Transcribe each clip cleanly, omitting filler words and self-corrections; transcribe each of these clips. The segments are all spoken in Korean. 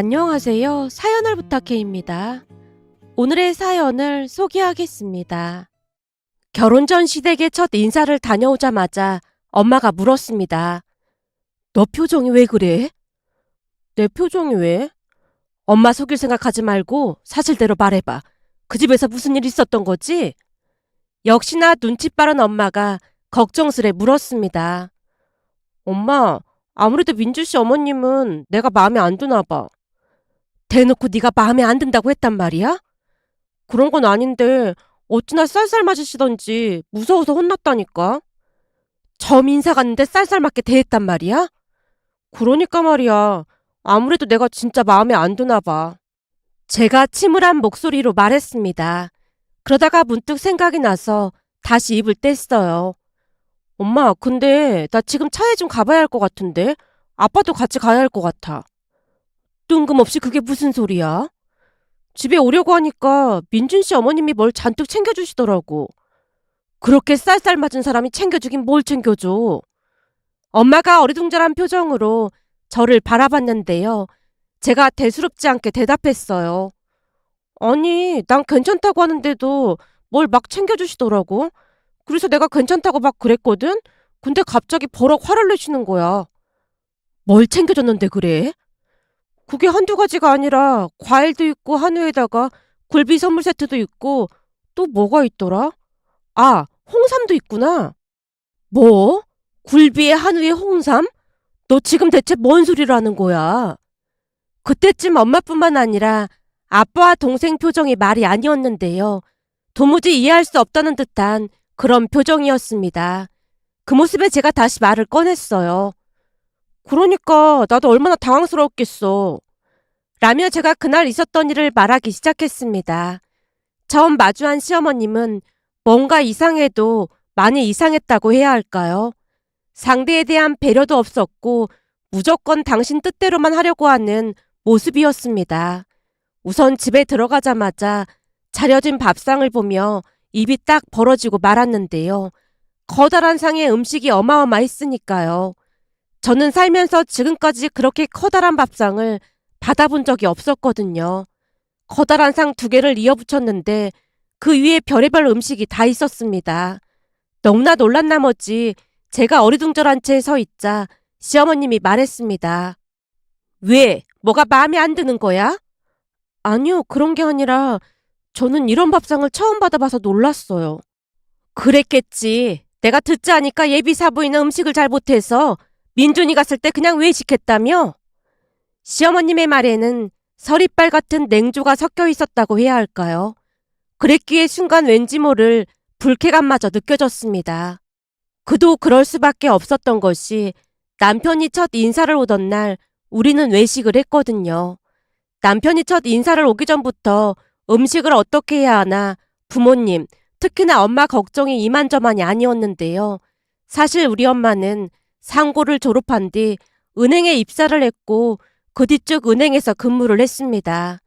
안녕하세요. 사연을 부탁해입니다. 오늘의 사연을 소개하겠습니다. 결혼 전 시댁에 첫 인사를 다녀오자마자 엄마가 물었습니다. 너 표정이 왜 그래? 내 표정이 왜? 엄마 속일 생각하지 말고 사실대로 말해봐. 그 집에서 무슨 일 있었던 거지? 역시나 눈치 빠른 엄마가 걱정스레 물었습니다. 엄마, 아무래도 민주 씨 어머님은 내가 마음에 안 드나 봐. 대놓고 네가 마음에 안 든다고 했단 말이야? 그런 건 아닌데 어찌나 쌀쌀 맞으시던지 무서워서 혼났다니까. 점 인사 갔는데 쌀쌀 맞게 대했단 말이야? 그러니까 말이야. 아무래도 내가 진짜 마음에 안 드나 봐. 제가 침울한 목소리로 말했습니다. 그러다가 문득 생각이 나서 다시 입을 뗐어요. 엄마, 근데 나 지금 차에 좀 가봐야 할 것 같은데? 아빠도 같이 가야 할 것 같아. 뜬금없이 그게 무슨 소리야? 집에 오려고 하니까 민준 씨 어머님이 뭘 잔뜩 챙겨주시더라고. 그렇게 쌀쌀 맞은 사람이 챙겨주긴 뭘 챙겨줘. 엄마가 어리둥절한 표정으로 저를 바라봤는데요. 제가 대수롭지 않게 대답했어요. 아니, 난 괜찮다고 하는데도 뭘 막 챙겨주시더라고. 그래서 내가 괜찮다고 막 그랬거든? 근데 갑자기 버럭 화를 내시는 거야. 뭘 챙겨줬는데 그래? 그게 한두 가지가 아니라 과일도 있고 한우에다가 굴비 선물 세트도 있고 또 뭐가 있더라? 아, 홍삼도 있구나. 뭐? 굴비에 한우에 홍삼? 너 지금 대체 뭔 소리를 하는 거야? 그때쯤 엄마뿐만 아니라 아빠와 동생 표정이 말이 아니었는데요. 도무지 이해할 수 없다는 듯한 그런 표정이었습니다. 그 모습에 제가 다시 말을 꺼냈어요. 그러니까 나도 얼마나 당황스러웠겠어. 라며 제가 그날 있었던 일을 말하기 시작했습니다. 처음 마주한 시어머님은 뭔가 이상해도 많이 이상했다고 해야 할까요? 상대에 대한 배려도 없었고 무조건 당신 뜻대로만 하려고 하는 모습이었습니다. 우선 집에 들어가자마자 차려진 밥상을 보며 입이 딱 벌어지고 말았는데요. 커다란 상의 음식이 어마어마했으니까요. 저는 살면서 지금까지 그렇게 커다란 밥상을 받아본 적이 없었거든요. 커다란 상 2개를 이어붙였는데 그 위에 별의별 음식이 다 있었습니다. 너무나 놀란 나머지 제가 어리둥절한 채 서 있자 시어머님이 말했습니다. 왜? 뭐가 마음에 안 드는 거야? 아니요, 그런 게 아니라 저는 이런 밥상을 처음 받아봐서 놀랐어요. 그랬겠지. 내가 듣자 하니까 예비사부인은 음식을 잘 못해서 민준이 갔을 때 그냥 외식했다며? 시어머님의 말에는 서리빨 같은 냉조가 섞여 있었다고 해야 할까요? 그랬기에 순간 왠지 모를 불쾌감마저 느껴졌습니다. 그도 그럴 수밖에 없었던 것이 남편이 첫 인사를 오던 날 우리는 외식을 했거든요. 남편이 첫 인사를 오기 전부터 음식을 어떻게 해야 하나 부모님, 특히나 엄마 걱정이 이만저만이 아니었는데요. 사실 우리 엄마는 상고를 졸업한 뒤 은행에 입사를 했고 그 뒤쪽 은행에서 근무를 했습니다.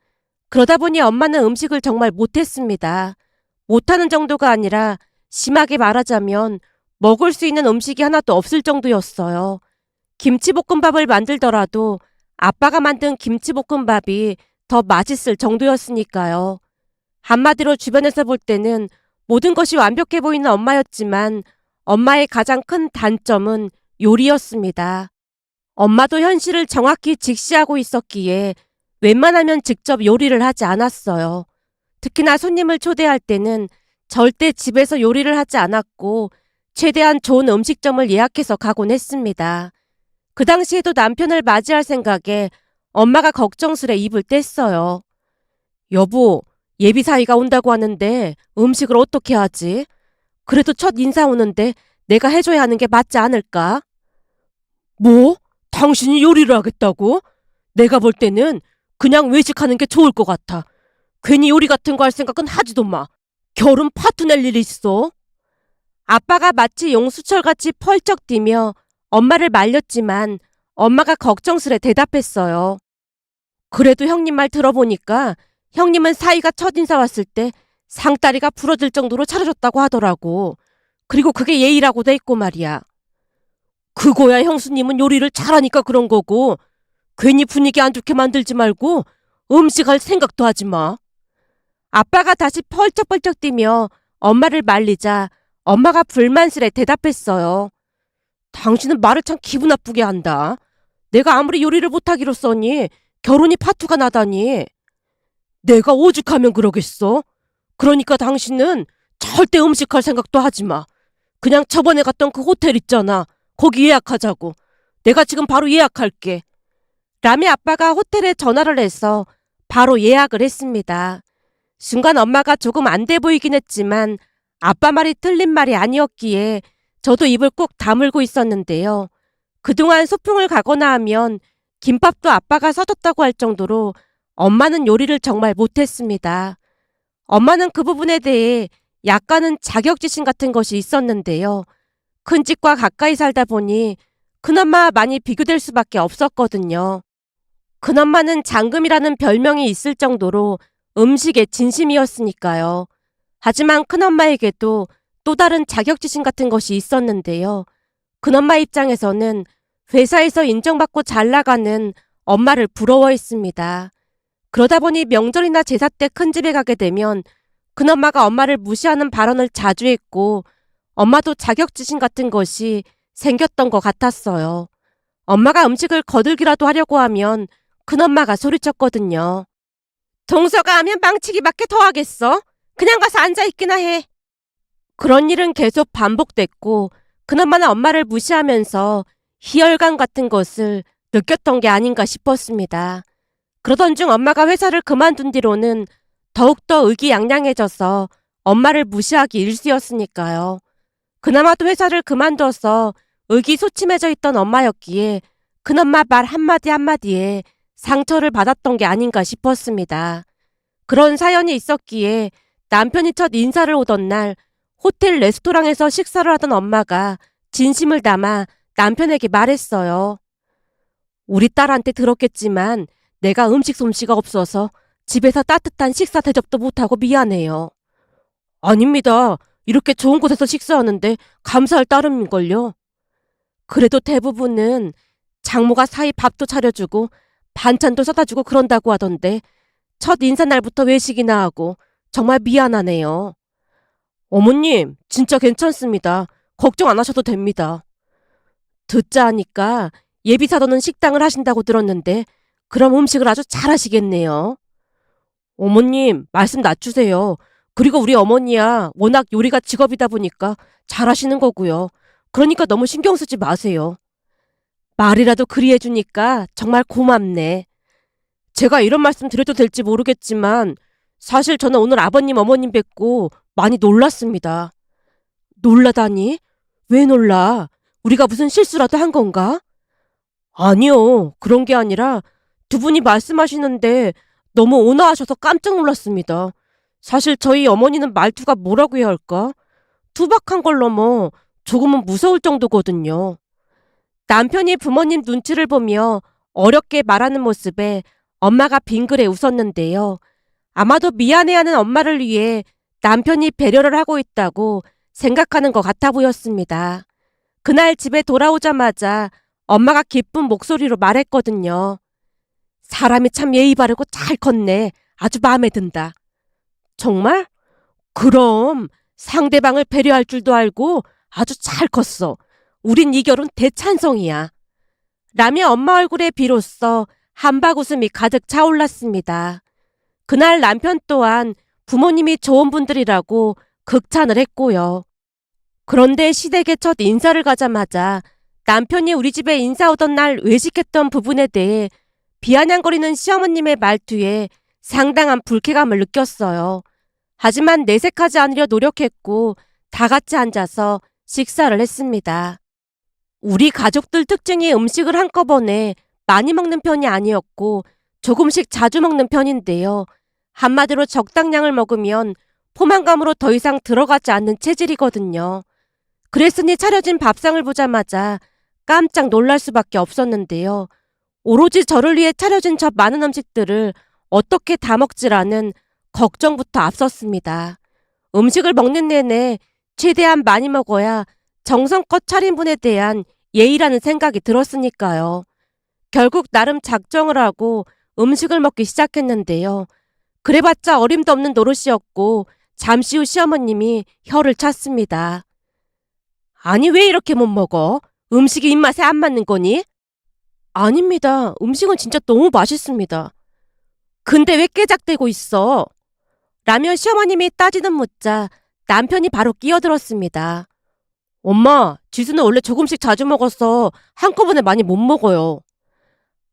그러다 보니 엄마는 음식을 정말 못했습니다. 못하는 정도가 아니라 심하게 말하자면 먹을 수 있는 음식이 하나도 없을 정도였어요. 김치볶음밥을 만들더라도 아빠가 만든 김치볶음밥이 더 맛있을 정도였으니까요. 한마디로 주변에서 볼 때는 모든 것이 완벽해 보이는 엄마였지만 엄마의 가장 큰 단점은 요리였습니다. 엄마도 현실을 정확히 직시하고 있었기에 웬만하면 직접 요리를 하지 않았어요. 특히나 손님을 초대할 때는 절대 집에서 요리를 하지 않았고 최대한 좋은 음식점을 예약해서 가곤 했습니다. 그 당시에도 남편을 맞이할 생각에 엄마가 걱정스레 입을 뗐어요. 여보, 예비사위가 온다고 하는데 음식을 어떻게 하지? 그래도 첫 인사 오는데 내가 해줘야 하는 게 맞지 않을까? 뭐? 당신이 요리를 하겠다고? 내가 볼 때는 그냥 외식하는 게 좋을 것 같아. 괜히 요리 같은 거 할 생각은 하지도 마. 결혼 파투 낼 일이 있어. 아빠가 마치 용수철같이 펄쩍 뛰며 엄마를 말렸지만 엄마가 걱정스레 대답했어요. 그래도 형님 말 들어보니까 형님은 사위가 첫인사 왔을 때 상다리가 부러질 정도로 차려줬다고 하더라고. 그리고 그게 예의라고 돼 있고 말이야. 그거야 형수님은 요리를 잘하니까 그런 거고 괜히 분위기 안 좋게 만들지 말고 음식할 생각도 하지 마. 아빠가 다시 펄쩍펄쩍 뛰며 엄마를 말리자 엄마가 불만스레 대답했어요. 당신은 말을 참 기분 나쁘게 한다. 내가 아무리 요리를 못하기로 써니 결혼이 파투가 나다니. 내가 오죽하면 그러겠어? 그러니까 당신은 절대 음식할 생각도 하지 마. 그냥 저번에 갔던 그 호텔 있잖아. 거기 예약하자고. 내가 지금 바로 예약할게. 라미 아빠가 호텔에 전화를 해서 바로 예약을 했습니다. 순간 엄마가 조금 안 돼 보이긴 했지만 아빠 말이 틀린 말이 아니었기에 저도 입을 꾹 다물고 있었는데요. 그동안 소풍을 가거나 하면 김밥도 아빠가 사줬다고 할 정도로 엄마는 요리를 정말 못했습니다. 엄마는 그 부분에 대해 약간은 자격지심 같은 것이 있었는데요. 큰 집과 가까이 살다 보니 큰엄마 많이 비교될 수밖에 없었거든요. 큰엄마는 장금이라는 별명이 있을 정도로 음식에 진심이었으니까요. 하지만 큰엄마에게도 또 다른 자격지심 같은 것이 있었는데요. 큰엄마 입장에서는 회사에서 인정받고 잘 나가는 엄마를 부러워했습니다. 그러다 보니 명절이나 제사 때 큰 집에 가게 되면 큰엄마가 엄마를 무시하는 발언을 자주 했고 엄마도 자격지심 같은 것이 생겼던 것 같았어요. 엄마가 음식을 거들기라도 하려고 하면 큰엄마가 소리쳤거든요. 동서가 하면 망치기밖에 더 하겠어? 그냥 가서 앉아있기나 해. 그런 일은 계속 반복됐고 큰엄마는 엄마를 무시하면서 희열감 같은 것을 느꼈던 게 아닌가 싶었습니다. 그러던 중 엄마가 회사를 그만둔 뒤로는 더욱더 의기양양해져서 엄마를 무시하기 일쑤였으니까요. 그나마도 회사를 그만둬서 의기소침해져 있던 엄마였기에 큰엄마 말 한마디 한마디에 상처를 받았던 게 아닌가 싶었습니다. 그런 사연이 있었기에 남편이 첫 인사를 오던 날 호텔 레스토랑에서 식사를 하던 엄마가 진심을 담아 남편에게 말했어요. 우리 딸한테 들었겠지만 내가 음식 솜씨가 없어서 집에서 따뜻한 식사 대접도 못하고 미안해요. 아닙니다. 이렇게 좋은 곳에서 식사하는데 감사할 따름인걸요. 그래도 대부분은 장모가 사이 밥도 차려주고 반찬도 사다주고 그런다고 하던데 첫 인사날부터 외식이나 하고 정말 미안하네요. 어머님, 진짜 괜찮습니다. 걱정 안 하셔도 됩니다. 듣자 하니까 예비사도는 식당을 하신다고 들었는데 그럼 음식을 아주 잘하시겠네요. 어머님, 말씀 낮추세요. 그리고 우리 어머니야 워낙 요리가 직업이다 보니까 잘하시는 거고요. 그러니까 너무 신경 쓰지 마세요. 말이라도 그리 해주니까 정말 고맙네. 제가 이런 말씀 드려도 될지 모르겠지만 사실 저는 오늘 아버님 어머님 뵙고 많이 놀랐습니다. 놀라다니? 왜 놀라? 우리가 무슨 실수라도 한 건가? 아니요. 그런 게 아니라 두 분이 말씀하시는데 너무 온화하셔서 깜짝 놀랐습니다. 사실 저희 어머니는 말투가 뭐라고 해야 할까? 투박한 걸 넘어 조금은 무서울 정도거든요. 남편이 부모님 눈치를 보며 어렵게 말하는 모습에 엄마가 빙그레 웃었는데요. 아마도 미안해하는 엄마를 위해 남편이 배려를 하고 있다고 생각하는 것 같아 보였습니다. 그날 집에 돌아오자마자 엄마가 기쁜 목소리로 말했거든요. 사람이 참 예의 바르고 잘 컸네. 아주 마음에 든다. 정말? 그럼 상대방을 배려할 줄도 알고 아주 잘 컸어. 우린 이 결혼 대찬성이야. 라며 엄마 얼굴에 비로소 한박 웃음이 가득 차올랐습니다. 그날 남편 또한 부모님이 좋은 분들이라고 극찬을 했고요. 그런데 시댁에 첫 인사를 가자마자 남편이 우리 집에 인사 오던 날 외식했던 부분에 대해 비아냥거리는 시어머님의 말투에 상당한 불쾌감을 느꼈어요. 하지만 내색하지 않으려 노력했고 다 같이 앉아서 식사를 했습니다. 우리 가족들 특징이 음식을 한꺼번에 많이 먹는 편이 아니었고 조금씩 자주 먹는 편인데요. 한마디로 적당량을 먹으면 포만감으로 더 이상 들어가지 않는 체질이거든요. 그랬으니 차려진 밥상을 보자마자 깜짝 놀랄 수밖에 없었는데요. 오로지 저를 위해 차려진 저 많은 음식들을 어떻게 다 먹지라는 걱정부터 앞섰습니다. 음식을 먹는 내내 최대한 많이 먹어야 정성껏 차린 분에 대한 예의라는 생각이 들었으니까요. 결국 나름 작정을 하고 음식을 먹기 시작했는데요. 그래봤자 어림도 없는 노릇이었고 잠시 후 시어머님이 혀를 찼습니다. 아니 왜 이렇게 못 먹어? 음식이 입맛에 안 맞는 거니? 아닙니다. 음식은 진짜 너무 맛있습니다. 근데 왜 깨작대고 있어? 라며 시어머님이 따지는 묻자 남편이 바로 끼어들었습니다. 엄마, 지수는 원래 조금씩 자주 먹어서 한꺼번에 많이 못 먹어요.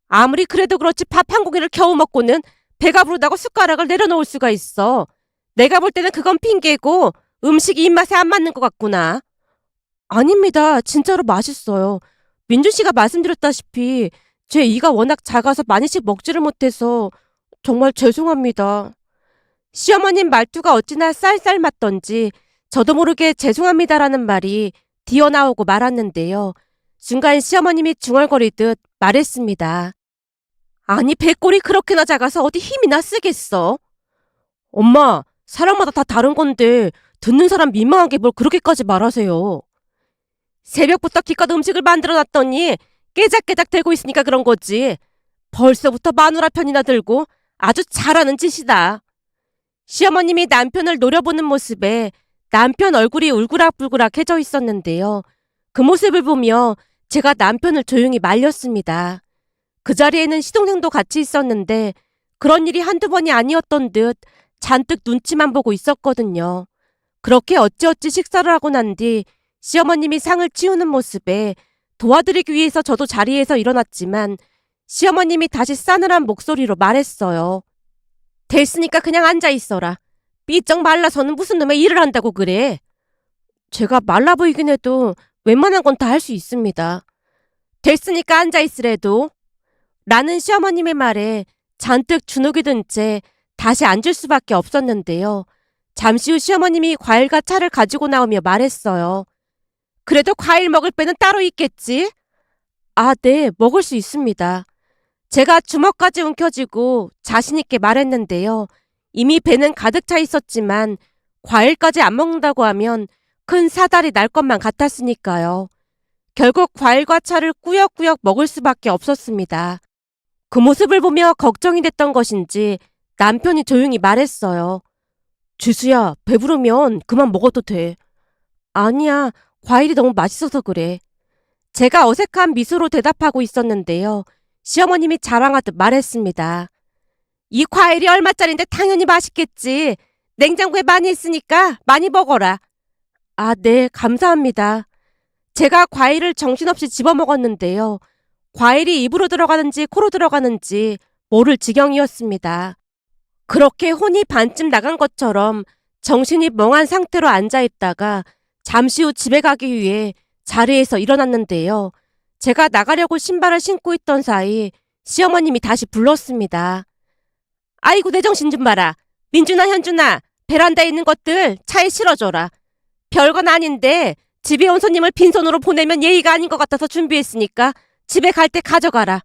아무리 그래도 그렇지 밥 한 공기를 겨우 먹고는 배가 부르다고 숟가락을 내려놓을 수가 있어. 내가 볼 때는 그건 핑계고 음식이 입맛에 안 맞는 것 같구나. 아닙니다. 진짜로 맛있어요. 민준 씨가 말씀드렸다시피 제 이가 워낙 작아서 많이씩 먹지를 못해서 정말 죄송합니다. 시어머님 말투가 어찌나 쌀쌀 맞던지 저도 모르게 죄송합니다라는 말이 튀어나오고 말았는데요. 순간 시어머님이 중얼거리듯 말했습니다. 아니 배꼴이 그렇게나 작아서 어디 힘이나 쓰겠어? 엄마, 사람마다 다 다른 건데 듣는 사람 민망하게 뭘 그렇게까지 말하세요. 새벽부터 기껏 음식을 만들어놨더니 깨작깨작 대고 있으니까 그런 거지. 벌써부터 마누라 편이나 들고 아주 잘하는 짓이다. 시어머님이 남편을 노려보는 모습에 남편 얼굴이 울그락불그락해져 있었는데요. 그 모습을 보며 제가 남편을 조용히 말렸습니다. 그 자리에는 시동생도 같이 있었는데 그런 일이 한두 번이 아니었던 듯 잔뜩 눈치만 보고 있었거든요. 그렇게 어찌어찌 식사를 하고 난 뒤 시어머님이 상을 치우는 모습에 도와드리기 위해서 저도 자리에서 일어났지만 시어머님이 다시 싸늘한 목소리로 말했어요. 됐으니까 그냥 앉아있어라. 삐쩍 말라서는 무슨 놈의 일을 한다고 그래. 제가 말라 보이긴 해도 웬만한 건 다 할 수 있습니다. 됐으니까 앉아있으래도. 라는 시어머님의 말에 잔뜩 주눅이 든 채 다시 앉을 수밖에 없었는데요. 잠시 후 시어머님이 과일과 차를 가지고 나오며 말했어요. 그래도 과일 먹을 배는 따로 있겠지? 아, 네, 먹을 수 있습니다. 제가 주먹까지 움켜쥐고 자신있게 말했는데요. 이미 배는 가득 차 있었지만 과일까지 안 먹는다고 하면 큰 사달이 날 것만 같았으니까요. 결국 과일과 차를 꾸역꾸역 먹을 수밖에 없었습니다. 그 모습을 보며 걱정이 됐던 것인지 남편이 조용히 말했어요. 지수야, 배부르면 그만 먹어도 돼. 아니야, 과일이 너무 맛있어서 그래. 제가 어색한 미소로 대답하고 있었는데요. 시어머님이 자랑하듯 말했습니다. 이 과일이 얼마짜린데 당연히 맛있겠지. 냉장고에 많이 있으니까 많이 먹어라. 아, 네, 감사합니다. 제가 과일을 정신없이 집어먹었는데요. 과일이 입으로 들어가는지 코로 들어가는지 모를 지경이었습니다. 그렇게 혼이 반쯤 나간 것처럼 정신이 멍한 상태로 앉아있다가 잠시 후 집에 가기 위해 자리에서 일어났는데요. 제가 나가려고 신발을 신고 있던 사이 시어머님이 다시 불렀습니다. 아이고 내 정신 좀 봐라. 민준아 현준아 베란다에 있는 것들 차에 실어줘라. 별건 아닌데 집에 온 손님을 빈손으로 보내면 예의가 아닌 것 같아서 준비했으니까 집에 갈 때 가져가라.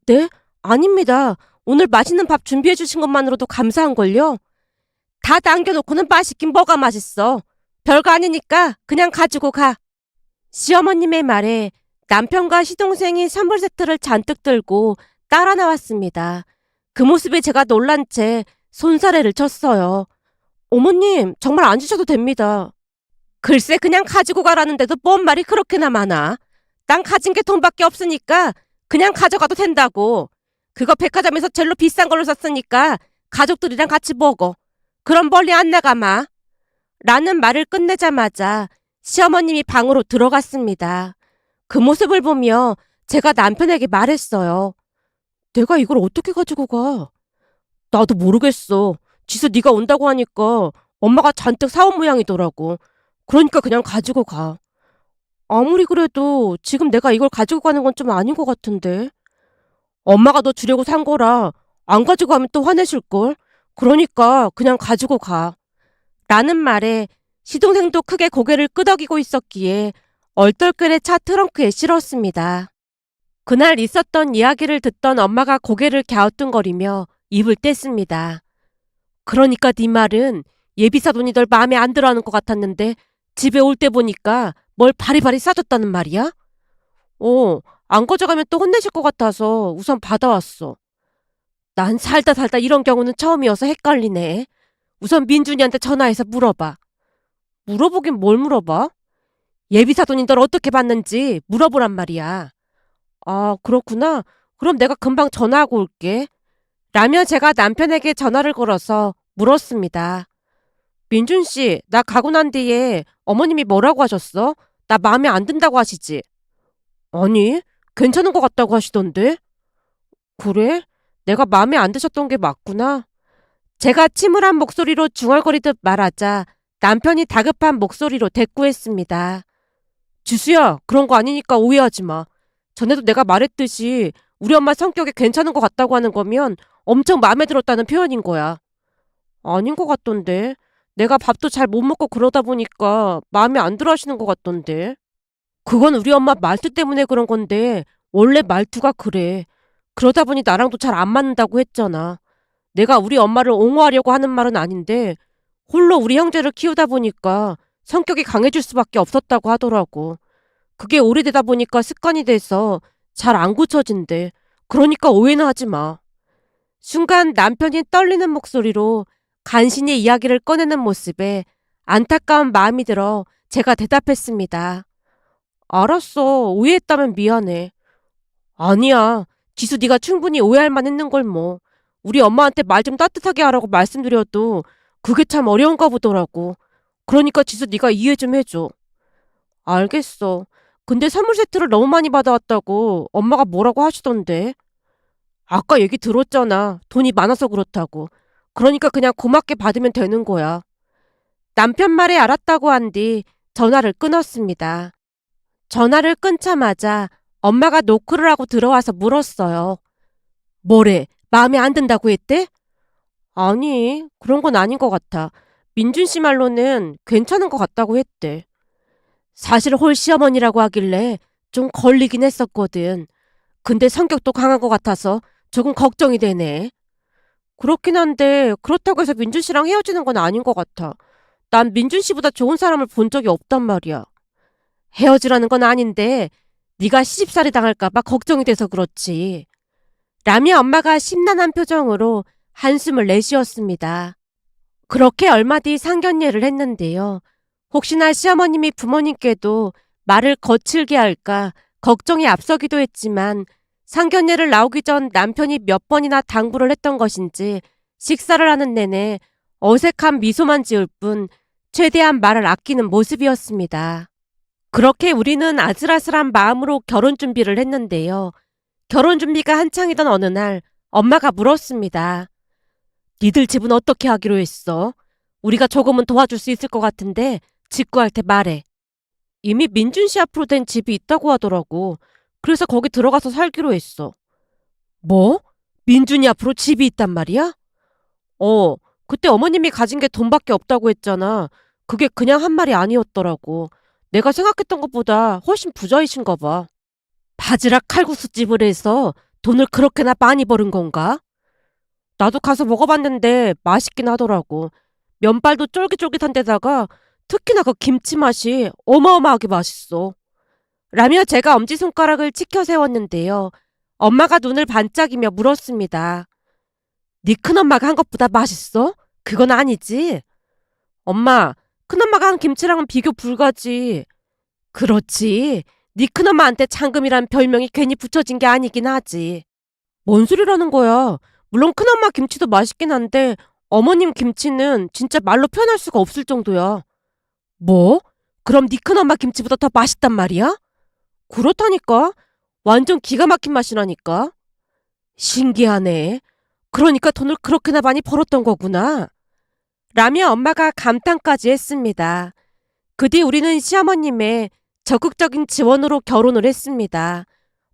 네? 아닙니다. 오늘 맛있는 밥 준비해 주신 것만으로도 감사한걸요. 다 남겨놓고는 맛있긴 뭐가 맛있어. 별거 아니니까 그냥 가지고 가. 시어머님의 말에 남편과 시동생이 선물 세트를 잔뜩 들고 따라 나왔습니다. 그 모습에 제가 놀란 채 손사래를 쳤어요. 어머님, 정말 안 주셔도 됩니다. 글쎄 그냥 가지고 가라는데도 뭔 말이 그렇게나 많아. 난 가진 게 돈밖에 없으니까 그냥 가져가도 된다고. 그거 백화점에서 제일로 비싼 걸로 샀으니까 가족들이랑 같이 먹어. 그럼 멀리 안 나가마. 라는 말을 끝내자마자 시어머님이 방으로 들어갔습니다. 그 모습을 보며 제가 남편에게 말했어요. 내가 이걸 어떻게 가지고 가? 나도 모르겠어. 지수 네가 온다고 하니까 엄마가 잔뜩 사온 모양이더라고. 그러니까 그냥 가지고 가. 아무리 그래도 지금 내가 이걸 가지고 가는 건 좀 아닌 것 같은데. 엄마가 너 주려고 산 거라 안 가지고 가면 또 화내실걸? 그러니까 그냥 가지고 가. 라는 말에 시동생도 크게 고개를 끄덕이고 있었기에 얼떨결에 차 트렁크에 실었습니다. 그날 있었던 이야기를 듣던 엄마가 고개를 갸우뚱거리며 입을 뗐습니다. 그러니까 네 말은 예비사돈이 널 마음에 안 들어하는 것 같았는데 집에 올 때 보니까 뭘 바리바리 싸줬다는 말이야? 안 가져가면 또 혼내실 것 같아서 우선 받아왔어. 난 살다 살다 이런 경우는 처음이어서 헷갈리네. 우선 민준이한테 전화해서 물어봐. 물어보긴 뭘 물어봐? 예비사돈인 널 어떻게 봤는지 물어보란 말이야. 아, 그렇구나. 그럼 내가 금방 전화하고 올게. 라며 제가 남편에게 전화를 걸어서 물었습니다. 민준 씨, 나 가고 난 뒤에 어머님이 뭐라고 하셨어? 나 마음에 안 든다고 하시지? 아니, 괜찮은 것 같다고 하시던데? 그래? 내가 마음에 안 드셨던 게 맞구나. 제가 침울한 목소리로 중얼거리듯 말하자 남편이 다급한 목소리로 대꾸했습니다. 지수야, 그런 거 아니니까 오해하지 마. 전에도 내가 말했듯이 우리 엄마 성격이 괜찮은 것 같다고 하는 거면 엄청 마음에 들었다는 표현인 거야. 아닌 것 같던데. 내가 밥도 잘 못 먹고 그러다 보니까 마음에 안 들어 하시는 것 같던데. 그건 우리 엄마 말투 때문에 그런 건데 원래 말투가 그래. 그러다 보니 나랑도 잘 안 맞는다고 했잖아. 내가 우리 엄마를 옹호하려고 하는 말은 아닌데 홀로 우리 형제를 키우다 보니까 성격이 강해질 수밖에 없었다고 하더라고. 그게 오래되다 보니까 습관이 돼서 잘 안 고쳐진대. 그러니까 오해는 하지 마. 순간 남편이 떨리는 목소리로 간신히 이야기를 꺼내는 모습에 안타까운 마음이 들어 제가 대답했습니다. 알았어. 오해했다면 미안해. 아니야. 지수 네가 충분히 오해할 만했는 걸 뭐. 우리 엄마한테 말 좀 따뜻하게 하라고 말씀드려도 그게 참 어려운가 보더라고. 그러니까 지수 네가 이해 좀 해줘. 알겠어. 근데 선물 세트를 너무 많이 받아왔다고 엄마가 뭐라고 하시던데. 아까 얘기 들었잖아. 돈이 많아서 그렇다고. 그러니까 그냥 고맙게 받으면 되는 거야. 남편 말에 알았다고 한 뒤 전화를 끊었습니다. 전화를 끊자마자 엄마가 노크를 하고 들어와서 물었어요. 뭐래? 마음에 안 든다고 했대? 아니, 그런 건 아닌 것 같아. 민준 씨 말로는 괜찮은 것 같다고 했대. 사실 홀 시어머니라고 하길래 좀 걸리긴 했었거든. 근데 성격도 강한 것 같아서 조금 걱정이 되네. 그렇긴 한데 그렇다고 해서 민준 씨랑 헤어지는 건 아닌 것 같아. 난 민준 씨보다 좋은 사람을 본 적이 없단 말이야. 헤어지라는 건 아닌데 네가 시집살이 당할까 봐 걱정이 돼서 그렇지. 라며 엄마가 심란한 표정으로 한숨을 내쉬었습니다. 그렇게 얼마 뒤 상견례를 했는데요. 혹시나 시어머님이 부모님께도 말을 거칠게 할까 걱정이 앞서기도 했지만 상견례를 나오기 전 남편이 몇 번이나 당부를 했던 것인지 식사를 하는 내내 어색한 미소만 지을 뿐 최대한 말을 아끼는 모습이었습니다. 그렇게 우리는 아슬아슬한 마음으로 결혼 준비를 했는데요. 결혼 준비가 한창이던 어느 날 엄마가 물었습니다. 니들 집은 어떻게 하기로 했어? 우리가 조금은 도와줄 수 있을 것 같은데 직구할 때 말해. 이미 민준 씨 앞으로 된 집이 있다고 하더라고. 그래서 거기 들어가서 살기로 했어. 뭐? 민준이 앞으로 집이 있단 말이야? 그때 어머님이 가진 게 돈밖에 없다고 했잖아. 그게 그냥 한 말이 아니었더라고. 내가 생각했던 것보다 훨씬 부자이신가 봐. 바지락 칼국수집을 해서 돈을 그렇게나 많이 버는 건가? 나도 가서 먹어봤는데 맛있긴 하더라고. 면발도 쫄깃쫄깃한 데다가 특히나 그 김치 맛이 어마어마하게 맛있어. 라며 제가 엄지손가락을 치켜 세웠는데요. 엄마가 눈을 반짝이며 물었습니다. 네 큰엄마가 한 것보다 맛있어? 그건 아니지? 엄마, 큰엄마가 한 김치랑은 비교 불가지. 그렇지. 네 큰엄마한테 창금이란 별명이 괜히 붙여진 게 아니긴 하지. 뭔 소리라는 거야. 물론 큰엄마 김치도 맛있긴 한데 어머님 김치는 진짜 말로 표현할 수가 없을 정도야. 뭐? 그럼 네 큰엄마 김치보다 더 맛있단 말이야? 그렇다니까. 완전 기가 막힌 맛이라니까. 신기하네. 그러니까 돈을 그렇게나 많이 벌었던 거구나. 라며 엄마가 감탄까지 했습니다. 그 뒤 우리는 시어머님의 적극적인 지원으로 결혼을 했습니다.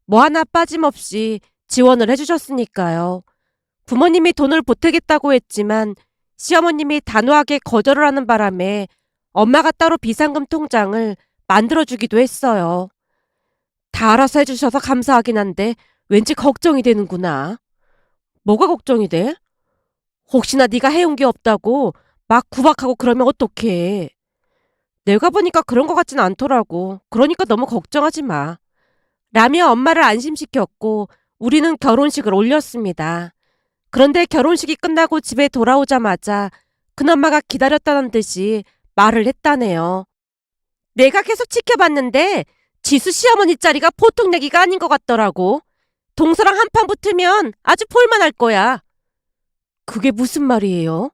뭐 하나 빠짐없이 지원을 해주셨으니까요. 부모님이 돈을 보태겠다고 했지만 시어머님이 단호하게 거절을 하는 바람에 엄마가 따로 비상금 통장을 만들어주기도 했어요. 다 알아서 해주셔서 감사하긴 한데 왠지 걱정이 되는구나. 뭐가 걱정이 돼? 혹시나 네가 해온 게 없다고 막 구박하고 그러면 어떡해. 내가 보니까 그런 것 같진 않더라고. 그러니까 너무 걱정하지 마. 라며 엄마를 안심시켰고 우리는 결혼식을 올렸습니다. 그런데 결혼식이 끝나고 집에 돌아오자마자 큰엄마가 기다렸다는 듯이 말을 했다네요. 내가 계속 지켜봤는데 지수 시어머니 자리가 보통 내기가 아닌 것 같더라고. 동서랑 한판 붙으면 아주 볼만할 거야. 그게 무슨 말이에요?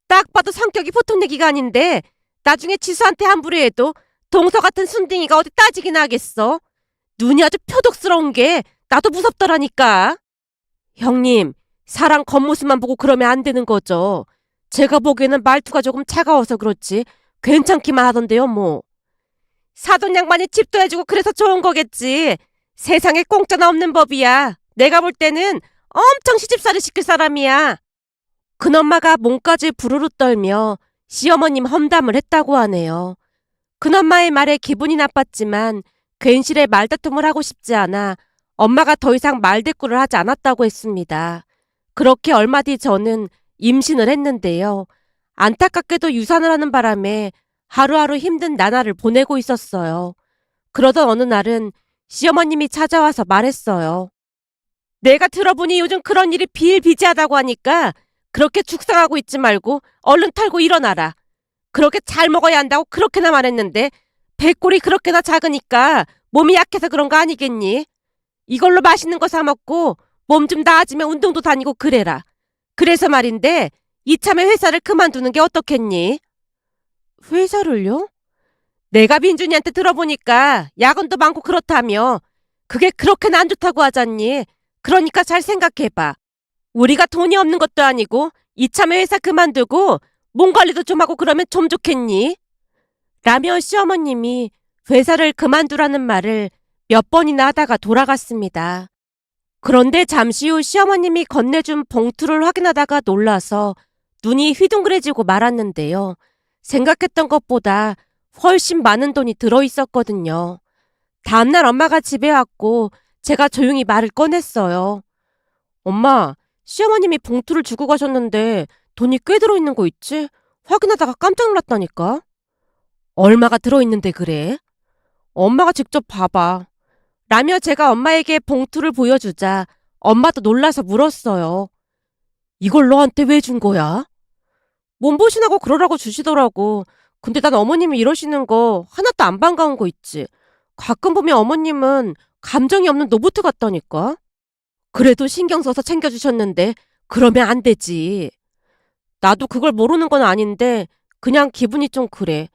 딱 봐도 성격이 보통 내기가 아닌데 나중에 지수한테 함부로 해도 동서 같은 순딩이가 어디 따지긴 하겠어. 눈이 아주 표독스러운 게 나도 무섭더라니까. 형님, 사람 겉모습만 보고 그러면 안 되는 거죠. 제가 보기에는 말투가 조금 차가워서 그렇지 괜찮기만 하던데요, 뭐. 사돈 양반이 집도 해주고 그래서 좋은 거겠지. 세상에 공짜나 없는 법이야. 내가 볼 때는 엄청 시집살이 시킬 사람이야. 큰엄마가 몸까지 부르르 떨며 시어머님 험담을 했다고 하네요. 큰엄마의 말에 기분이 나빴지만 괜시레 말다툼을 하고 싶지 않아 엄마가 더 이상 말대꾸를 하지 않았다고 했습니다. 그렇게 얼마 뒤 저는 임신을 했는데요. 안타깝게도 유산을 하는 바람에 하루하루 힘든 나날을 보내고 있었어요. 그러던 어느 날은 시어머님이 찾아와서 말했어요. 내가 들어보니 요즘 그런 일이 비일비재하다고 하니까 그렇게 죽상하고 있지 말고 얼른 털고 일어나라. 그렇게 잘 먹어야 한다고 그렇게나 말했는데 배꼴이 그렇게나 작으니까 몸이 약해서 그런 거 아니겠니? 이걸로 맛있는 거 사 먹고 몸 좀 나아지면 운동도 다니고 그래라. 그래서 말인데 이참에 회사를 그만두는 게 어떻겠니? 회사를요? 내가 민준이한테 들어보니까 야근도 많고 그렇다며. 그게 그렇게나 안 좋다고 하잖니. 그러니까 잘 생각해봐. 우리가 돈이 없는 것도 아니고 이참에 회사 그만두고 몸 관리도 좀 하고 그러면 좀 좋겠니? 라며 시어머님이 회사를 그만두라는 말을 몇 번이나 하다가 돌아갔습니다. 그런데 잠시 후 시어머님이 건네준 봉투를 확인하다가 놀라서 눈이 휘둥그레지고 말았는데요. 생각했던 것보다 훨씬 많은 돈이 들어있었거든요. 다음날 엄마가 집에 왔고 제가 조용히 말을 꺼냈어요. 엄마, 시어머님이 봉투를 주고 가셨는데 돈이 꽤 들어있는 거 있지? 확인하다가 깜짝 놀랐다니까. 얼마가 들어있는데 그래? 엄마가 직접 봐봐. 라며 제가 엄마에게 봉투를 보여주자 엄마도 놀라서 물었어요. 이걸 너한테 왜 준 거야? 몸보신하고 그러라고 주시더라고. 근데 난 어머님이 이러시는 거 하나도 안 반가운 거 있지. 가끔 보면 어머님은 감정이 없는 로봇 같다니까. 그래도 신경 써서 챙겨주셨는데 그러면 안 되지. 나도 그걸 모르는 건 아닌데 그냥 기분이 좀 그래.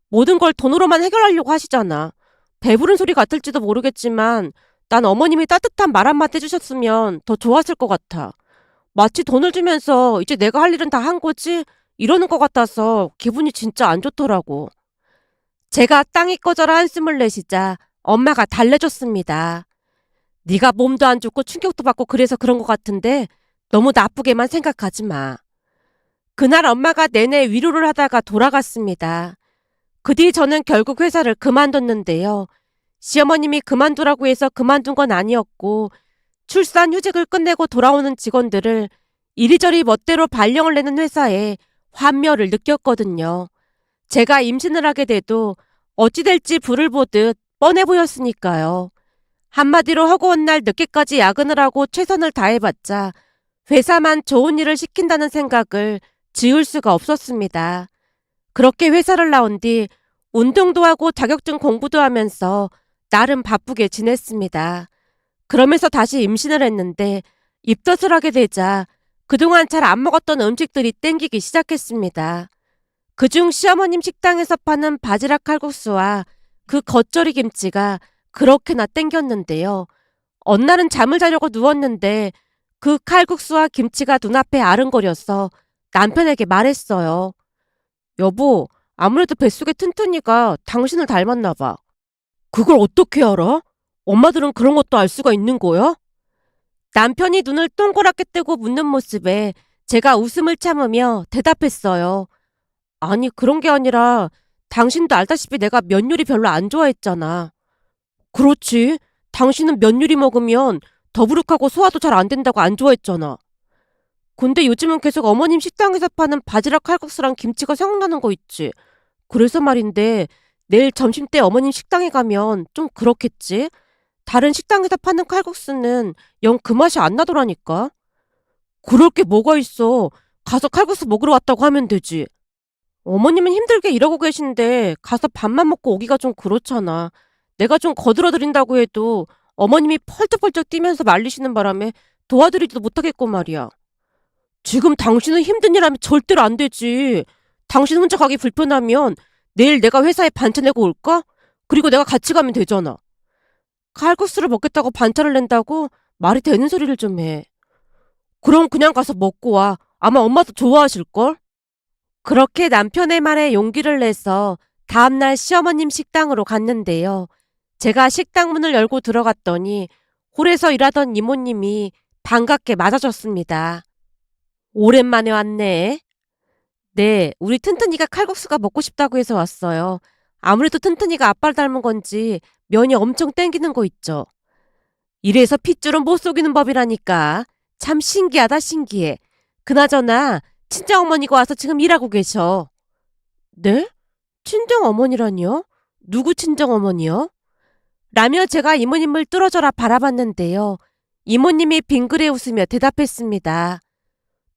모든 걸 돈으로만 해결하려고 하시잖아. 배부른 소리 같을지도 모르겠지만 난 어머님이 따뜻한 말 한마디 해주셨으면 더 좋았을 것 같아. 마치 돈을 주면서 이제 내가 할 일은 다 한 거지? 이러는 것 같아서 기분이 진짜 안 좋더라고. 제가 땅이 꺼져라 한숨을 내쉬자 엄마가 달래줬습니다. 네가 몸도 안 좋고 충격도 받고 그래서 그런 것 같은데 너무 나쁘게만 생각하지 마. 그날 엄마가 내내 위로를 하다가 돌아갔습니다. 그 뒤 저는 결국 회사를 그만뒀는데요. 시어머님이 그만두라고 해서 그만둔 건 아니었고 출산 휴직을 끝내고 돌아오는 직원들을 이리저리 멋대로 발령을 내는 회사에 환멸을 느꼈거든요. 제가 임신을 하게 돼도 어찌 될지 불을 보듯 뻔해 보였으니까요. 한마디로 허구한 날 늦게까지 야근을 하고 최선을 다해봤자 회사만 좋은 일을 시킨다는 생각을 지울 수가 없었습니다. 그렇게 회사를 나온 뒤 운동도 하고 자격증 공부도 하면서 나름 바쁘게 지냈습니다. 그러면서 다시 임신을 했는데 입덧을 하게 되자 그동안 잘 안 먹었던 음식들이 땡기기 시작했습니다. 그중 시어머님 식당에서 파는 바지락 칼국수와 그 겉절이 김치가 그렇게나 땡겼는데요. 어느 날은 잠을 자려고 누웠는데 그 칼국수와 김치가 눈앞에 아른거려서 남편에게 말했어요. 여보, 아무래도 뱃속의 튼튼이가 당신을 닮았나 봐. 그걸 어떻게 알아? 엄마들은 그런 것도 알 수가 있는 거야? 남편이 눈을 동그랗게 뜨고 묻는 모습에 제가 웃음을 참으며 대답했어요. 아니, 그런 게 아니라 당신도 알다시피 내가 면 요리 별로 안 좋아했잖아. 그렇지. 당신은 면 요리 먹으면 더부룩하고 소화도 잘 안 된다고 안 좋아했잖아. 근데 요즘은 계속 어머님 식당에서 파는 바지락 칼국수랑 김치가 생각나는 거 있지. 그래서 말인데 내일 점심때 어머님 식당에 가면 좀 그렇겠지? 다른 식당에서 파는 칼국수는 영 그 맛이 안 나더라니까. 그럴 게 뭐가 있어. 가서 칼국수 먹으러 왔다고 하면 되지. 어머님은 힘들게 일하고 계신데 가서 밥만 먹고 오기가 좀 그렇잖아. 내가 좀 거들어 드린다고 해도 어머님이 펄쩍펄쩍 뛰면서 말리시는 바람에 도와드리지도 못하겠고 말이야. 지금 당신은 힘든 일 하면 절대로 안 되지. 당신 혼자 가기 불편하면 내일 내가 회사에 반차 내고 올까? 그리고 내가 같이 가면 되잖아. 칼국수를 먹겠다고 반차를 낸다고 말이 되는 소리를 좀 해. 그럼 그냥 가서 먹고 와. 아마 엄마도 좋아하실걸? 그렇게 남편의 말에 용기를 내서 다음날 시어머님 식당으로 갔는데요. 제가 식당 문을 열고 들어갔더니 홀에서 일하던 이모님이 반갑게 맞아줬습니다. 오랜만에 왔네. 네, 우리 튼튼이가 칼국수가 먹고 싶다고 해서 왔어요. 아무래도 튼튼이가 아빠를 닮은 건지 면이 엄청 땡기는 거 있죠. 이래서 핏줄은 못 속이는 법이라니까. 참 신기하다 신기해. 그나저나 친정어머니가 와서 지금 일하고 계셔. 네? 친정어머니라니요? 누구 친정어머니요? 라며 제가 이모님을 뚫어져라 바라봤는데요. 이모님이 빙그레 웃으며 대답했습니다.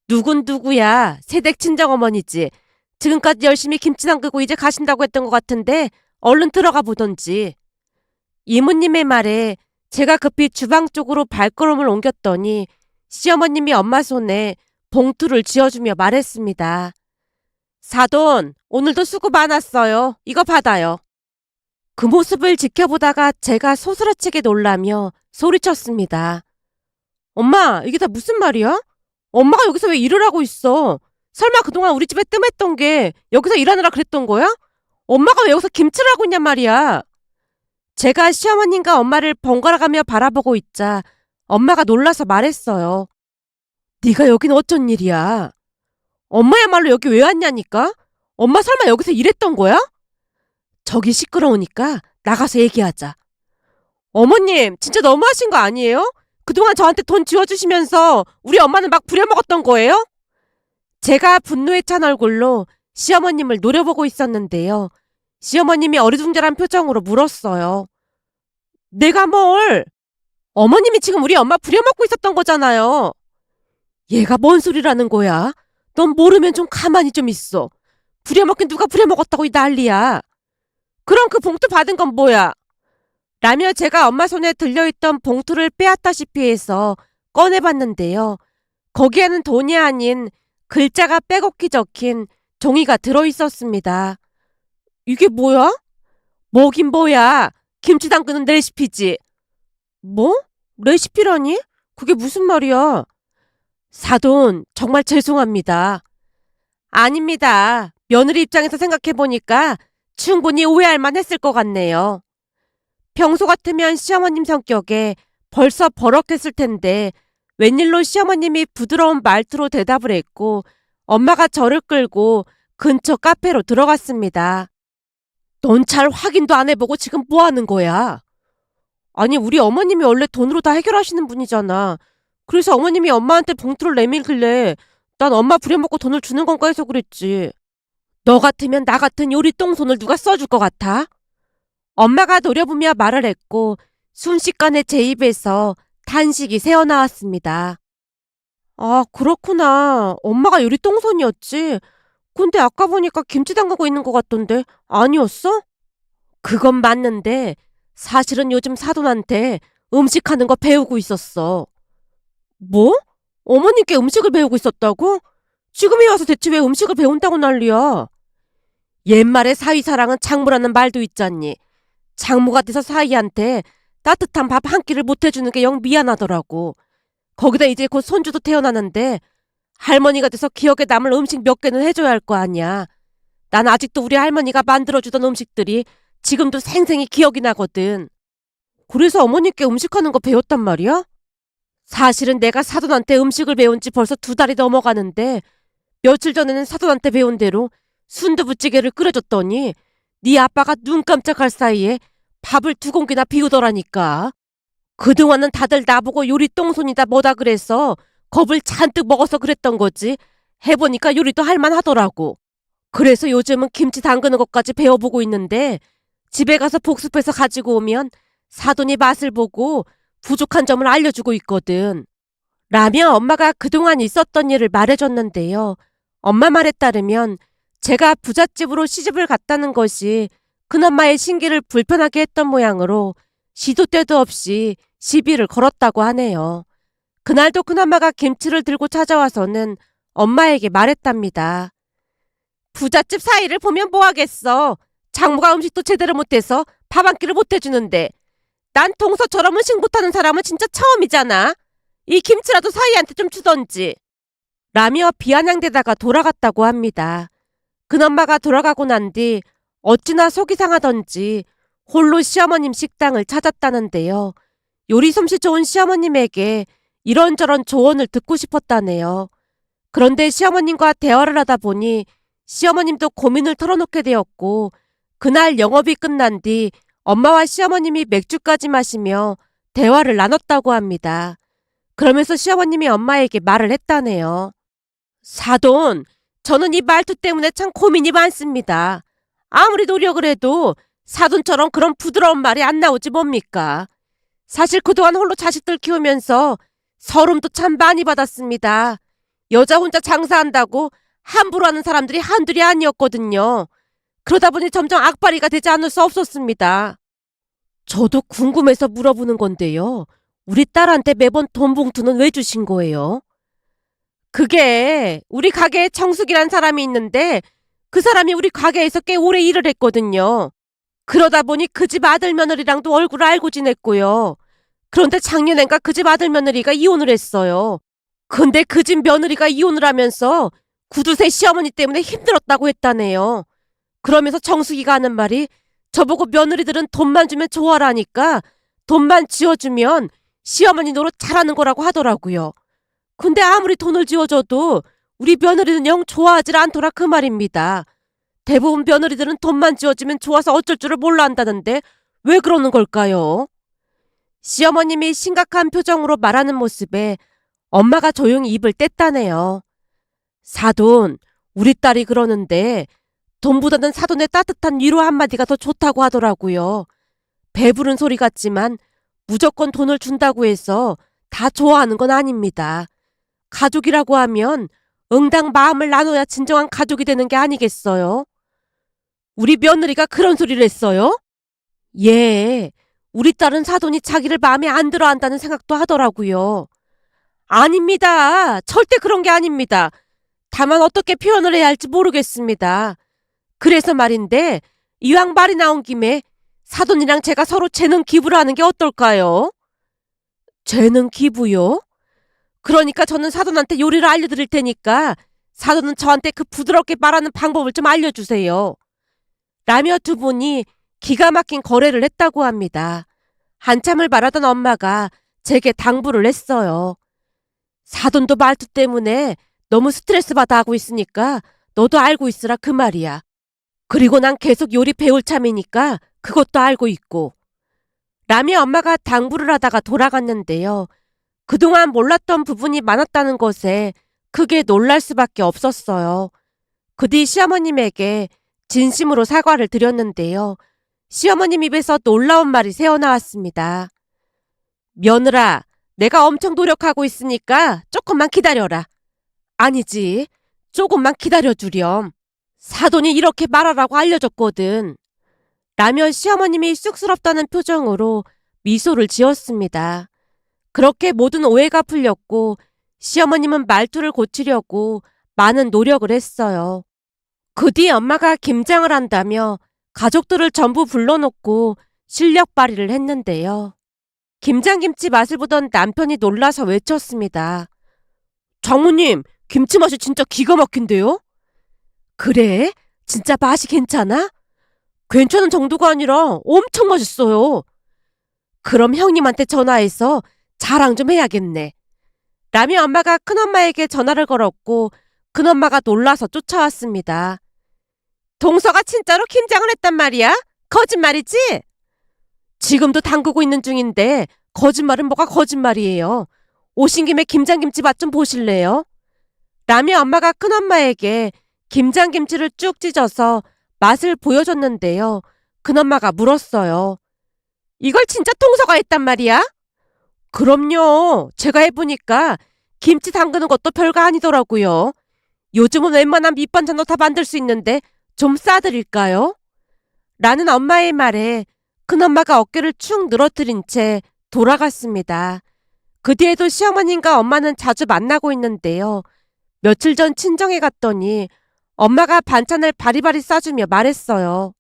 누군 누구야? 새댁 친정어머니지. 지금까지 열심히 김치 담그고 이제 가신다고 했던 것 같은데 얼른 들어가 보던지. 이모님의 말에 제가 급히 주방 쪽으로 발걸음을 옮겼더니 시어머님이 엄마 손에 봉투를 쥐어주며 말했습니다. 사돈, 오늘도 수고 많았어요. 이거 받아요. 그 모습을 지켜보다가 제가 소스라치게 놀라며 소리쳤습니다. 엄마, 이게 다 무슨 말이야? 엄마가 여기서 왜 일을 하고 있어? 설마 그동안 우리 집에 뜸했던 게 여기서 일하느라 그랬던 거야? 엄마가 왜 여기서 김치를 하고 있냔 말이야. 제가 시어머님과 엄마를 번갈아가며 바라보고 있자 엄마가 놀라서 말했어요. 네가 여긴 어쩐 일이야? 엄마야말로 여기 왜 왔냐니까? 엄마 설마 여기서 일했던 거야? 저기 시끄러우니까 나가서 얘기하자. 어머님, 진짜 너무하신 거 아니에요? 그동안 저한테 돈 쥐어주시면서 우리 엄마는 막 부려먹었던 거예요? 제가 분노에 찬 얼굴로 시어머님을 노려보고 있었는데요. 시어머님이 어리둥절한 표정으로 물었어요. 내가 뭘? 어머님이 지금 우리 엄마 부려먹고 있었던 거잖아요. 얘가 뭔 소리라는 거야? 넌 모르면 좀 가만히 좀 있어. 부려먹긴 누가 부려먹었다고 이 난리야. 그럼 그 봉투 받은 건 뭐야? 라며 제가 엄마 손에 들려있던 봉투를 빼앗다시피 해서 꺼내봤는데요. 거기에는 돈이 아닌 글자가 빼곡히 적힌 종이가 들어있었습니다. 이게 뭐야? 뭐긴 뭐야? 김치 담그는 레시피지. 뭐? 레시피라니? 그게 무슨 말이야? 사돈, 정말 죄송합니다. 아닙니다. 며느리 입장에서 생각해보니까 충분히 오해할 만했을 것 같네요. 평소 같으면 시어머님 성격에 벌써 버럭했을 텐데 웬일로 시어머님이 부드러운 말투로 대답을 했고 엄마가 저를 끌고 근처 카페로 들어갔습니다. 넌 잘 확인도 안 해보고 지금 뭐 하는 거야? 아니, 우리 어머님이 원래 돈으로 다 해결하시는 분이잖아. 그래서 어머님이 엄마한테 봉투를 내밀길래 난 엄마 부려먹고 돈을 주는 건가 해서 그랬지. 너 같으면 나 같은 요리 똥손을 누가 써줄 것 같아? 엄마가 노려보며 말을 했고 순식간에 제 입에서 탄식이 새어나왔습니다. 아, 그렇구나. 엄마가 요리 똥손이었지. 근데 아까 보니까 김치 담그고 있는 것 같던데 아니었어? 그건 맞는데 사실은 요즘 사돈한테 음식하는 거 배우고 있었어. 뭐? 어머님께 음식을 배우고 있었다고? 지금이 와서 대체 왜 음식을 배운다고 난리야? 옛말에 사위사랑은 장모라는 말도 있잖니. 장모가 돼서 사위한테 따뜻한 밥 한 끼를 못 해주는 게 영 미안하더라고. 거기다 이제 곧 손주도 태어나는데 할머니가 돼서 기억에 남을 음식 몇 개는 해줘야 할 거 아니야. 난 아직도 우리 할머니가 만들어주던 음식들이 지금도 생생히 기억이 나거든. 그래서 어머니께 음식하는 거 배웠단 말이야? 사실은 내가 사돈한테 음식을 배운 지 벌써 2달이 넘어가는데 며칠 전에는 사돈한테 배운 대로 순두부찌개를 끓여줬더니 네 아빠가 눈 깜짝할 사이에 밥을 2공기나 비우더라니까. 그동안은 다들 나보고 요리 똥손이다 뭐다 그래서 겁을 잔뜩 먹어서 그랬던 거지. 해보니까 요리도 할만하더라고. 그래서 요즘은 김치 담그는 것까지 배워보고 있는데 집에 가서 복습해서 가지고 오면 사돈이 맛을 보고 부족한 점을 알려주고 있거든. 라며 엄마가 그동안 있었던 일을 말해줬는데요. 엄마 말에 따르면 제가 부잣집으로 시집을 갔다는 것이 큰엄마의 신기를 불편하게 했던 모양으로 시도 때도 없이 시비를 걸었다고 하네요. 그날도 큰엄마가 김치를 들고 찾아와서는 엄마에게 말했답니다. 부잣집 사이를 보면 뭐하겠어. 장모가 음식도 제대로 못해서 밥 한 끼를 못해주는데 난 동서처럼 음식 못하는 사람은 진짜 처음이잖아. 이 김치라도 사이한테 좀 주던지. 라며 비아냥대다가 돌아갔다고 합니다. 큰엄마가 돌아가고 난 뒤 어찌나 속이 상하던지 홀로 시어머님 식당을 찾았다는데요. 요리 솜씨 좋은 시어머님에게 이런저런 조언을 듣고 싶었다네요. 그런데 시어머님과 대화를 하다 보니 시어머님도 고민을 털어놓게 되었고 그날 영업이 끝난 뒤 엄마와 시어머님이 맥주까지 마시며 대화를 나눴다고 합니다. 그러면서 시어머님이 엄마에게 말을 했다네요. 사돈, 저는 이 말투 때문에 참 고민이 많습니다. 아무리 노력을 해도 사돈처럼 그런 부드러운 말이 안 나오지 뭡니까? 사실 그동안 홀로 자식들 키우면서 서름도 참 많이 받았습니다. 여자 혼자 장사한다고 함부로 하는 사람들이 한둘이 아니었거든요. 그러다 보니 점점 악바리가 되지 않을 수 없었습니다. 저도 궁금해서 물어보는 건데요. 우리 딸한테 매번 돈 봉투는 왜 주신 거예요? 그게 우리 가게에 정숙이란 사람이 있는데 그 사람이 우리 가게에서 꽤 오래 일을 했거든요. 그러다 보니 그 집 아들 며느리랑도 얼굴을 알고 지냈고요. 그런데 작년엔가 그 집 아들 며느리가 이혼을 했어요. 근데 그 집 며느리가 이혼을 하면서 구두쇠 시어머니 때문에 힘들었다고 했다네요. 그러면서 정숙이가 하는 말이 저보고 며느리들은 돈만 주면 좋아라니까 돈만 쥐어주면 시어머니 노릇 잘하는 거라고 하더라고요. 근데 아무리 돈을 쥐어줘도 우리 며느리는 영 좋아하질 않더라 그 말입니다. 대부분 며느리들은 돈만 쥐어주면 좋아서 어쩔 줄을 몰라 한다는데 왜 그러는 걸까요? 시어머님이 심각한 표정으로 말하는 모습에 엄마가 조용히 입을 뗐다네요. 사돈, 우리 딸이 그러는데 돈보다는 사돈의 따뜻한 위로 한마디가 더 좋다고 하더라고요. 배부른 소리 같지만 무조건 돈을 준다고 해서 다 좋아하는 건 아닙니다. 가족이라고 하면 응당 마음을 나눠야 진정한 가족이 되는 게 아니겠어요? 우리 며느리가 그런 소리를 했어요? 예, 우리 딸은 사돈이 자기를 마음에 안 들어 한다는 생각도 하더라고요. 아닙니다. 절대 그런 게 아닙니다. 다만 어떻게 표현을 해야 할지 모르겠습니다. 그래서 말인데 이왕 말이 나온 김에 사돈이랑 제가 서로 재능 기부를 하는 게 어떨까요? 재능 기부요? 그러니까 저는 사돈한테 요리를 알려드릴 테니까 사돈은 저한테 그 부드럽게 말하는 방법을 좀 알려주세요. 라며 두 분이 기가 막힌 거래를 했다고 합니다. 한참을 바라던 엄마가 제게 당부를 했어요. 사돈도 말투 때문에 너무 스트레스 받아 하고 있으니까 너도 알고 있으라 그 말이야. 그리고 난 계속 요리 배울 참이니까 그것도 알고 있고. 라며 엄마가 당부를 하다가 돌아갔는데요. 그동안 몰랐던 부분이 많았다는 것에 크게 놀랄 수밖에 없었어요. 그 뒤 시어머님에게 진심으로 사과를 드렸는데요. 시어머님 입에서 놀라운 말이 새어나왔습니다. 며느라, 내가 엄청 노력하고 있으니까 조금만 기다려라. 아니지, 조금만 기다려주렴. 사돈이 이렇게 말하라고 알려줬거든. 라며 시어머님이 쑥스럽다는 표정으로 미소를 지었습니다. 그렇게 모든 오해가 풀렸고 시어머님은 말투를 고치려고 많은 노력을 했어요. 그 뒤 엄마가 김장을 한다며 가족들을 전부 불러놓고 실력 발휘를 했는데요. 김장김치 맛을 보던 남편이 놀라서 외쳤습니다. 장모님, 김치 맛이 진짜 기가 막힌데요? 그래? 진짜 맛이 괜찮아? 괜찮은 정도가 아니라 엄청 맛있어요. 그럼 형님한테 전화해서 자랑 좀 해야겠네. 라며 엄마가 큰엄마에게 전화를 걸었고 큰엄마가 놀라서 쫓아왔습니다. 동서가 진짜로 김장을 했단 말이야? 거짓말이지? 지금도 담그고 있는 중인데 거짓말은 뭐가 거짓말이에요. 오신 김에 김장김치 맛 좀 보실래요? 라며 엄마가 큰엄마에게 김장김치를 쭉 찢어서 맛을 보여줬는데요. 큰엄마가 물었어요. 이걸 진짜 통서가 했단 말이야? 그럼요. 제가 해보니까 김치 담그는 것도 별거 아니더라고요. 요즘은 웬만한 밑반찬도 다 만들 수 있는데 좀 싸드릴까요? 라는 엄마의 말에 큰엄마가 어깨를 축 늘어뜨린 채 돌아갔습니다. 그 뒤에도 시어머님과 엄마는 자주 만나고 있는데요. 며칠 전 친정에 갔더니 엄마가 반찬을 바리바리 싸주며 말했어요.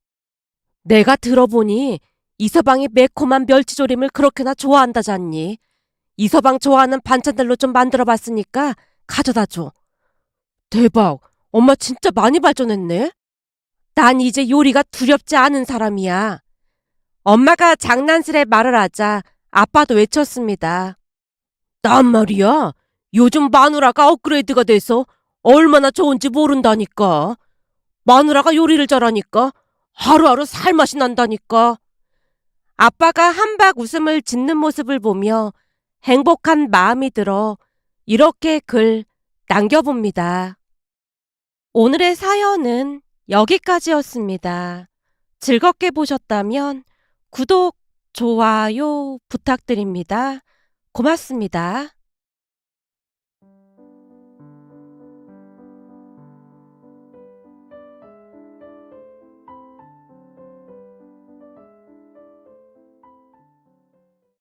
내가 들어보니 이서방이 매콤한 멸치조림을 그렇게나 좋아한다잖니. 이서방 좋아하는 반찬들로 좀 만들어 봤으니까 가져다 줘. 대박! 엄마 진짜 많이 발전했네? 난 이제 요리가 두렵지 않은 사람이야. 엄마가 장난스레 말을 하자 아빠도 외쳤습니다. 난 말이야. 요즘 마누라가 업그레이드가 돼서 얼마나 좋은지 모른다니까. 마누라가 요리를 잘하니까 하루하루 살맛이 난다니까. 아빠가 한박 웃음을 짓는 모습을 보며 행복한 마음이 들어 이렇게 글 남겨봅니다. 오늘의 사연은 여기까지였습니다. 즐겁게 보셨다면 구독, 좋아요 부탁드립니다. 고맙습니다.